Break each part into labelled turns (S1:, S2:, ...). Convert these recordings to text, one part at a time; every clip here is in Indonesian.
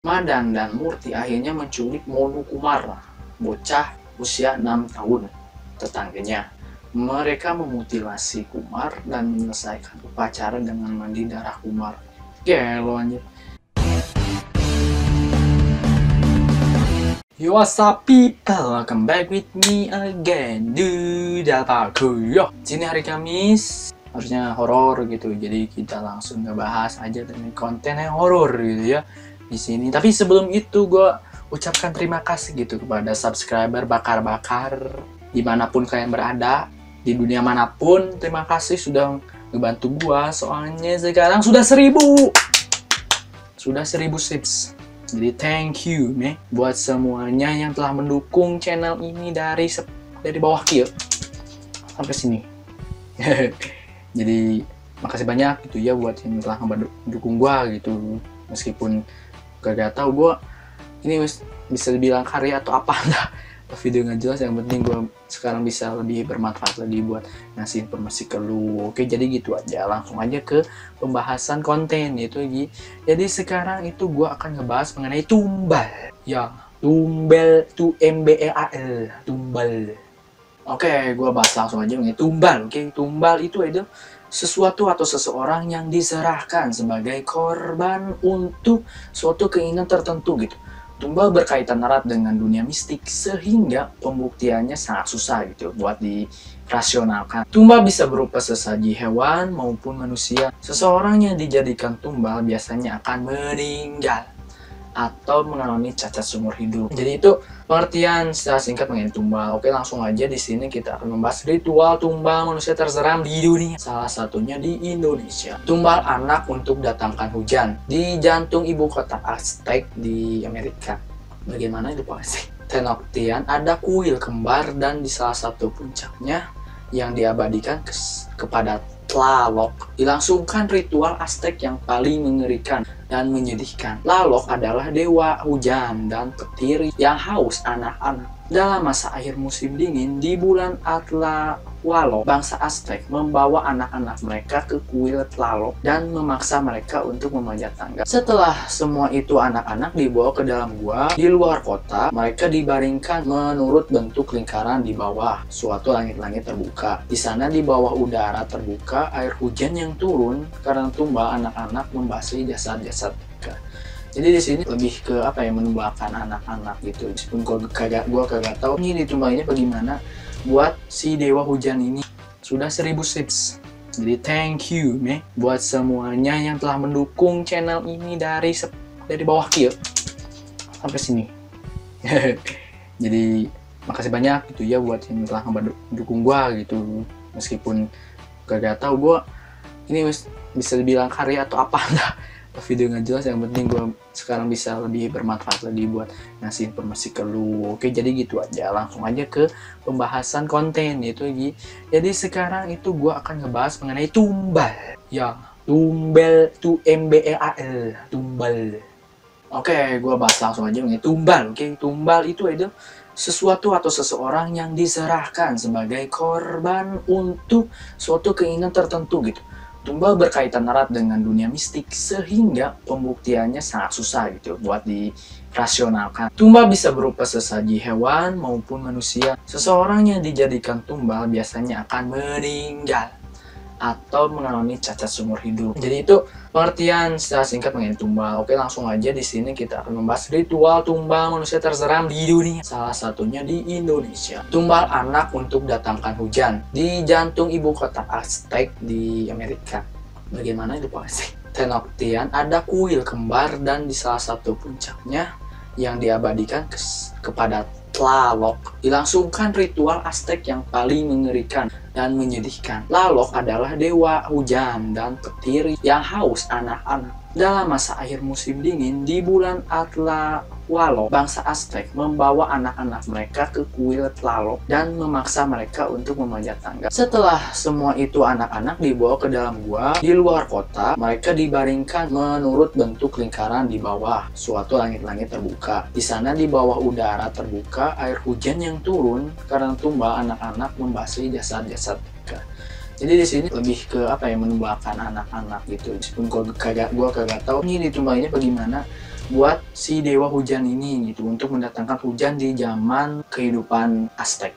S1: Madan dan Murti akhirnya menculik Monu Kumar, bocah usia 6 tahun, tetangganya. Mereka memutilasi Kumar dan menyelesaikan upacara dengan mandi darah Kumar. Gelo anjir. Yo, what's up people, welcome back with me again, dude, apa yo. Sini hari Kamis, harusnya horor gitu, jadi kita langsung ngebahas aja dengan konten yang horor gitu ya di sini. Tapi sebelum itu gue ucapkan terima kasih gitu kepada subscriber bakar-bakar dimanapun kalian berada di dunia manapun. Terima kasih sudah ngebantu gue, soalnya sekarang sudah 1000 subs. Jadi thank you nih buat semuanya yang telah mendukung channel ini dari bawah kia sampai sini. Jadi makasih banyak gitu ya buat yang telah mendukung gua gitu. Meskipun gak tau gua ini bisa dibilang karya atau apa enggak, video nggak jelas, yang penting gue sekarang bisa lebih bermanfaat lagi buat ngasih informasi ke lu. Oke, jadi gitu aja, langsung aja ke pembahasan konten itu. Jadi sekarang itu gue akan ngebahas mengenai tumbal ya, tumbal, tumbal, tumbal. Oke, gue bahas langsung aja mengenai tumbal. Oke, tumbal itu adalah sesuatu atau seseorang yang diserahkan sebagai korban untuk suatu keinginan tertentu gitu. Tumbal berkaitan erat dengan dunia mistik sehingga pembuktiannya sangat susah gitu buat dirasionalkan. Tumbal bisa berupa sesaji hewan maupun manusia. Seseorang yang dijadikan tumbal biasanya akan meninggal atau mengalami cacat seumur hidup. Jadi itu pengertian secara singkat mengenai tumbal. Oke, langsung aja di sini kita akan membahas ritual tumbal manusia terseram di dunia. Salah satunya di Indonesia. Tumbal anak untuk datangkan hujan di jantung ibu kota Aztec di Amerika. Bagaimana itu Pak sih? Tenochtitlan ada kuil kembar dan di salah satu puncaknya yang diabadikan kepada Tlaloc. Dilangsungkan ritual Aztec yang paling mengerikan dan menyedihkan. Tlaloc adalah dewa hujan dan petir yang haus anak-anak. Dalam masa akhir musim dingin di bulan Atlawalo, bangsa Aztec membawa anak-anak mereka ke kuil Tlaloc dan memaksa mereka untuk memanjat tangga. Setelah semua itu anak-anak dibawa ke dalam gua di luar kota. Mereka dibaringkan menurut bentuk lingkaran di bawah suatu langit-langit terbuka. Di sana di bawah udara terbuka, air hujan yang turun karena tumbal anak-anak membasahi jasad-jasad mereka. Jadi di sini lebih ke apa ya, menumbalkan anak-anak gitu. Meskipun gua kagak tahu ini ditumbalnya bagaimana buat si dewa hujan ini. Sudah 1000 subs. Jadi thank you nih buat semuanya yang telah mendukung channel ini dari bawah kia sampai sini. Jadi makasih banyak gitu ya buat yang telah mendukung gua gitu. Meskipun kagak tahu gua ini bisa dibilang karya atau apa enggak, video nggak jelas, yang penting gue sekarang bisa lebih bermanfaat lagi buat ngasih informasi ke lu. Oke, jadi gitu aja, langsung aja ke pembahasan konten itu. Jadi sekarang itu gue akan ngebahas mengenai tumbal ya, tumbal, tumbal. Oke, gue bahas langsung aja mengenai tumbal. Oke, tumbal itu adalah sesuatu atau seseorang yang diserahkan sebagai korban untuk suatu keinginan tertentu gitu. Tumbal berkaitan erat dengan dunia mistik sehingga pembuktiannya sangat susah gitu buat dirasionalkan. Tumbal bisa berupa sesaji hewan maupun manusia. Seseorang yang dijadikan tumbal biasanya akan meninggal atau mengalami cacat seumur hidup. Jadi itu pengertian secara singkat mengenai tumbal. Oke, langsung aja di sini kita akan membahas ritual tumbal manusia terseram di dunia. Salah satunya di Indonesia. Tumbal anak untuk datangkan hujan di jantung ibu kota Aztec di Amerika. Bagaimana itu Pak sih? Tenochtitlan ada kuil kembar dan di salah satu puncaknya yang diabadikan kepada Tlaloc. Dilangsungkan ritual Aztec yang paling mengerikan dan menyedihkan. Tlaloc adalah dewa hujan dan petir yang haus anak-anak. Dalam masa akhir musim dingin di bulan Atlawalo, bangsa Aztec membawa anak-anak mereka ke kuil Tlaloc dan memaksa mereka untuk memanjat tangga. Setelah semua itu anak-anak dibawa ke dalam gua di luar kota. Mereka dibaringkan menurut bentuk lingkaran di bawah suatu langit-langit terbuka. Di sana di bawah udara terbuka, air hujan yang turun karena tumbal anak-anak membasahi jasad-jasad mereka. Jadi di sini lebih ke apa ya, menumbalkan anak-anak gitu. Meskipun gua kagak tahu ini ditumbalnya bagaimana buat si dewa hujan ini gitu, untuk mendatangkan hujan di zaman kehidupan Aztec.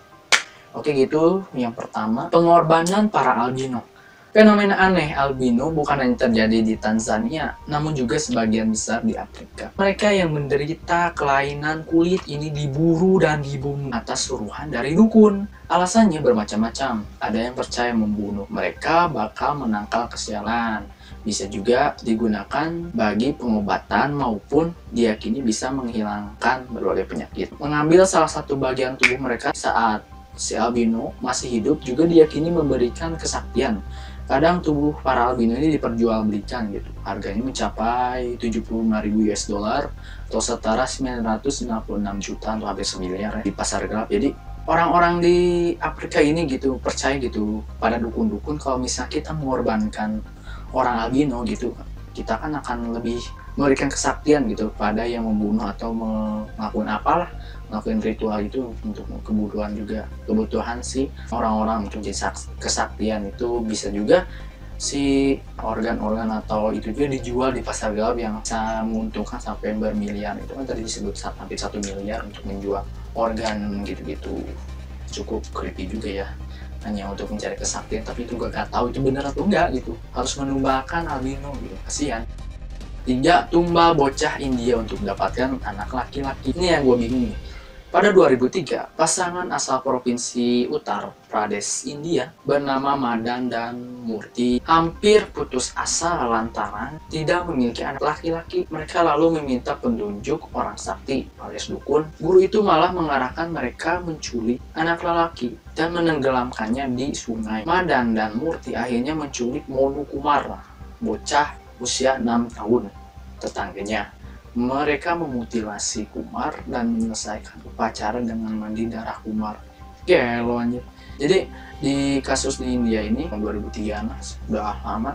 S1: Oke gitu, yang pertama, pengorbanan para albino. Fenomena aneh albino bukan hanya terjadi di Tanzania, namun juga sebagian besar di Afrika. Mereka yang menderita kelainan kulit ini diburu dan dibunuh atas suruhan dari dukun. Alasannya bermacam-macam. Ada yang percaya membunuh mereka bakal menangkal kesialan. Bisa juga digunakan bagi pengobatan maupun diyakini bisa menghilangkan berbagai penyakit. Mengambil salah satu bagian tubuh mereka saat si albino masih hidup juga diyakini memberikan kesaktian. Kadang tubuh para albino ini diperjualbelikan gitu. Harganya mencapai 75.000 US dollar atau setara 996 juta atau hampir semiliar ya, di pasar gelap. Jadi orang-orang di Afrika ini gitu percaya gitu pada dukun-dukun kalau misalnya kita mengorbankan orang albino gitu, kita kan akan lebih memberikan kesaktian gitu pada yang membunuh atau melakukan apalah, melakukan ritual itu untuk kebutuhan si orang-orang untuk jadi kesaktian. Itu bisa juga si organ-organ atau itu juga dijual di pasar gelap yang bisa menguntungkan sampai bermiliar. Itu kan tadi disebut hampir 1 miliar untuk menjual organ gitu-gitu. Cukup creepy juga ya, hanya untuk mencari kesaktian, tapi itu gak tahu itu benar atau enggak gitu. Harus menumbalkan albino gitu, kasihan. 3. Tumbal bocah India untuk mendapatkan anak laki-laki. Ini yang gue bingung nih. Pada 2003, pasangan asal provinsi Uttar Pradesh, India, bernama Madan dan Murti hampir putus asa lantaran tidak memiliki anak laki-laki. Mereka lalu meminta petunjuk orang sakti alias dukun. Guru itu malah mengarahkan mereka menculik anak lelaki dan menenggelamkannya di sungai. Madan dan Murti akhirnya menculik Monu Kumar, bocah usia 6 tahun, tetangganya. Mereka memutilasi Kumar dan menyelesaikan upacara dengan mandi darah Kumar. Gelo anjir. Jadi di kasus di India ini tahun 2003 sudah lama.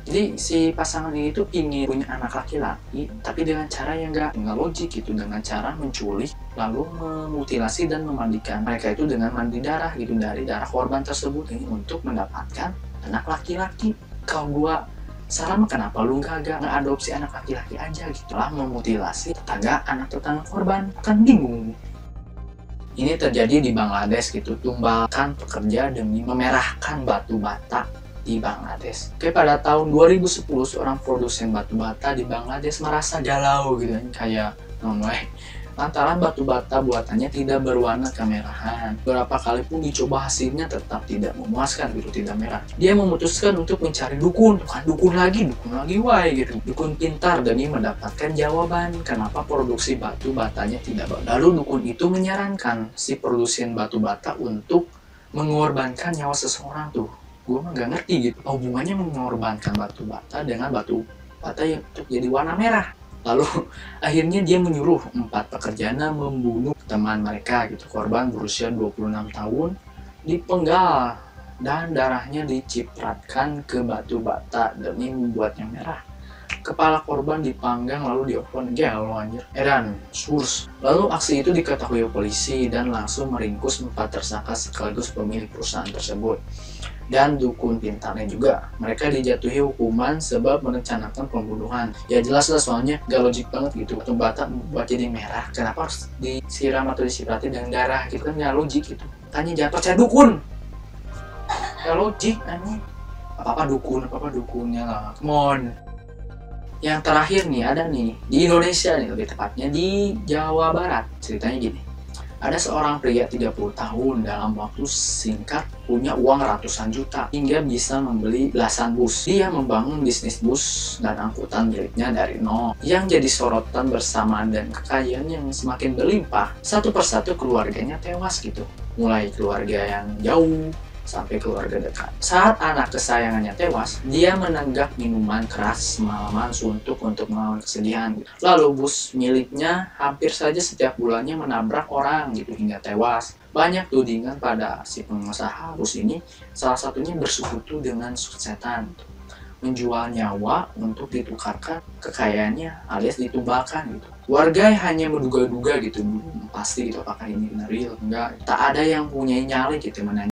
S1: Jadi si pasangan ini tuh ingin punya anak laki-laki, tapi dengan cara yang nggak logik gitu, dengan cara menculik lalu memutilasi dan memandikan mereka itu dengan mandi darah gitu dari darah korban tersebut ini untuk mendapatkan anak laki-laki. Kalau gua saran, kenapa lu gak ngeadopsi anak laki-laki aja gitu lah, memutilasi anak tetangga korban, kan bingung. Ini terjadi di Bangladesh gitu, tumbalkan pekerja demi memerahkan batu bata di Bangladesh. Oke, pada tahun 2010 seorang produsen batu bata di Bangladesh merasa galau gitu, kayak lantaran batu bata buatannya tidak berwarna kemerahan. Beberapa kali pun dicoba, hasilnya tetap tidak memuaskan gitu, tidak merah. Dia memutuskan untuk mencari dukun, bukan dukun lagi why gitu. Dukun pintar demi mendapatkan jawaban kenapa produksi batu batanya tidak bagus. Lalu dukun itu menyarankan si produsen batu bata untuk mengorbankan nyawa seseorang tuh. Gue mah gak ngerti gitu, hubungannya mengorbankan batu bata dengan batu bata yang untuk jadi warna merah. Lalu akhirnya dia menyuruh 4 pekerjanya membunuh teman mereka gitu. Korban berusia 26 tahun dipenggal dan darahnya dicipratkan ke batu bata demi membuatnya merah. Kepala korban dipanggang lalu diopon. Gelo anjir. Edan, surs. Lalu aksi itu diketahui polisi dan langsung meringkus 4 tersangka sekaligus pemilik perusahaan tersebut. Dan dukun pintarnya juga. Mereka dijatuhi hukuman sebab merencanakan pembunuhan. Ya jelas lah, soalnya gak logik banget gitu. Batu bata buat jadi merah, kenapa harus disiram atau disiprati dengan darah gitu, kan gak logik gitu. Tanya jangan percaya dukun. Gak logik anjing. Apa-apa dukunnya lah. Come on. Yang terakhir nih, ada nih di Indonesia nih, lebih tepatnya di Jawa Barat. Ceritanya gini. Ada seorang pria 30 tahun dalam waktu singkat punya uang ratusan juta hingga bisa membeli belasan bus. Dia membangun bisnis bus dan angkutan miliknya dari nol. Yang jadi sorotan bersamaan dan kekayaan yang semakin berlimpah, satu persatu keluarganya tewas gitu. Mulai keluarga yang jauh sampai keluarga dekat. Saat anak kesayangannya tewas, dia menenggak minuman keras semalaman suntuk untuk melawan kesedihan. Lalu bus miliknya hampir saja setiap bulannya menabrak orang gitu hingga tewas. Banyak tudingan pada si pengusaha bus ini, salah satunya bersekutu dengan setan, menjual nyawa untuk ditukarkan kekayaannya alias ditumbalkan gitu. Warga hanya menduga-duga gitu, belum pasti gitu apakah ini benar real enggak. Tak ada yang punya nyali gitu menanya